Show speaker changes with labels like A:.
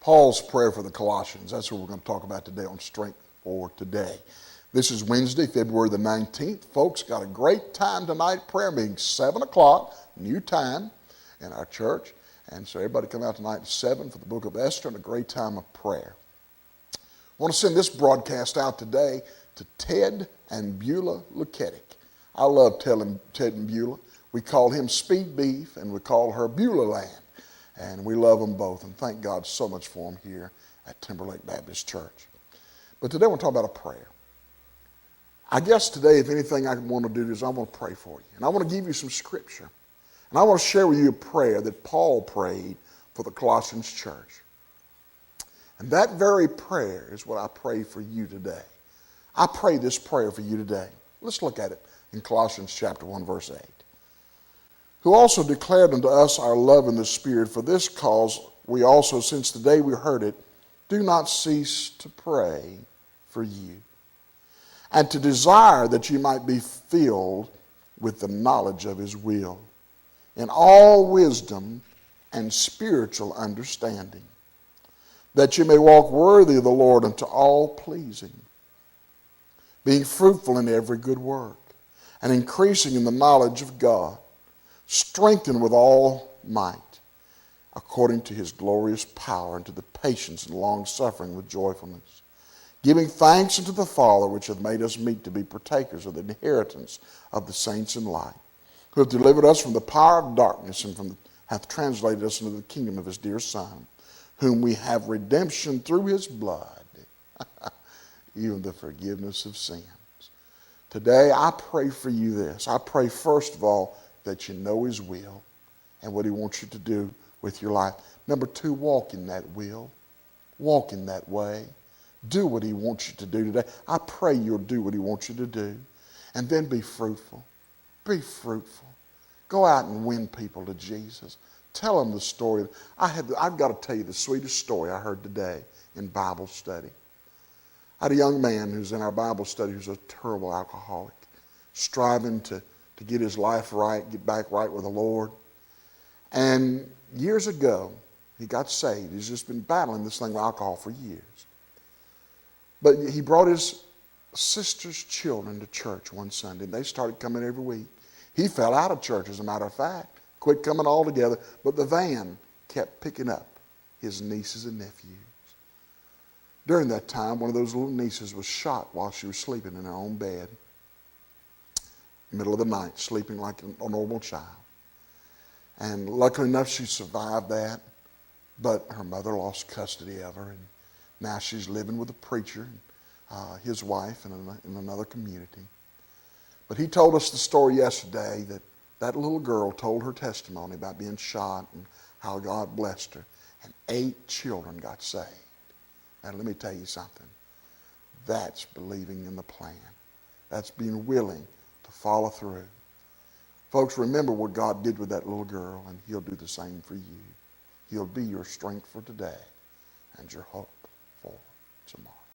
A: Paul's prayer for the Colossians. That's what we're going to talk about today on Strength for Today. This is Wednesday, February the 19th. Folks, got a great time tonight. Prayer meeting, 7 o'clock, new time in our church. And so everybody come out tonight at 7 for the book of Esther and a great time of prayer. I want to send this broadcast out today to Ted and Beulah Luketic. I love telling Ted and Beulah. We call him Speed Beef and we call her Beulah Land. And we love them both and thank God so much for them here at Timberlake Baptist Church. But today we're talking about a prayer. I guess today, if anything I want to do is I want to pray for you. And I want to give you some scripture. And I want to share with you a prayer that Paul prayed for the Colossians church. And that very prayer is what I pray for you today. I pray this prayer for you today. Let's look at it in Colossians chapter 1, verse 8. Who also declared unto us our love in the Spirit. For this cause we also, since the day we heard it, do not cease to pray for you, and to desire that you might be filled with the knowledge of his will, in all wisdom and spiritual understanding, that you may walk worthy of the Lord unto all pleasing, being fruitful in every good work, and increasing in the knowledge of God, strengthened with all might, according to his glorious power, and to the patience and long-suffering with joyfulness, giving thanks unto the Father, which hath made us meet to be partakers of the inheritance of the saints in light, who hath delivered us from the power of darkness, and hath translated us into the kingdom of his dear Son, whom we have redemption through his blood, even the forgiveness of sins. Today, I pray for you this. I pray, first of all, that you know his will and what he wants you to do with your life. Number two, walk in that will. Walk in that way. Do what he wants you to do today. I pray you'll do what he wants you to do. And then be fruitful. Be fruitful. Go out and win people to Jesus. Tell them the story. I've got to tell you the sweetest story I heard today in Bible study. I had a young man who's in our Bible study who's a terrible alcoholic, striving to get his life right, get back right with the Lord. And years ago, he got saved. He's just been battling this thing with alcohol for years. But he brought his sister's children to church one Sunday, and they started coming every week. He fell out of church, as a matter of fact, quit coming altogether, but the van kept picking up his nieces and nephews. During that time, one of those little nieces was shot while she was sleeping in her own bed, middle of the night, sleeping like a normal child. And luckily enough, she survived that, but her mother lost custody of her, and now she's living with a preacher, his wife, in another community. But he told us the story yesterday that little girl told her testimony about being shot and how God blessed her, and 8 children got saved. Now let me tell you something. That's believing in the plan. That's being willing to follow through. Folks, remember what God did with that little girl, and he'll do the same for you. He'll be your strength for today and your hope for tomorrow.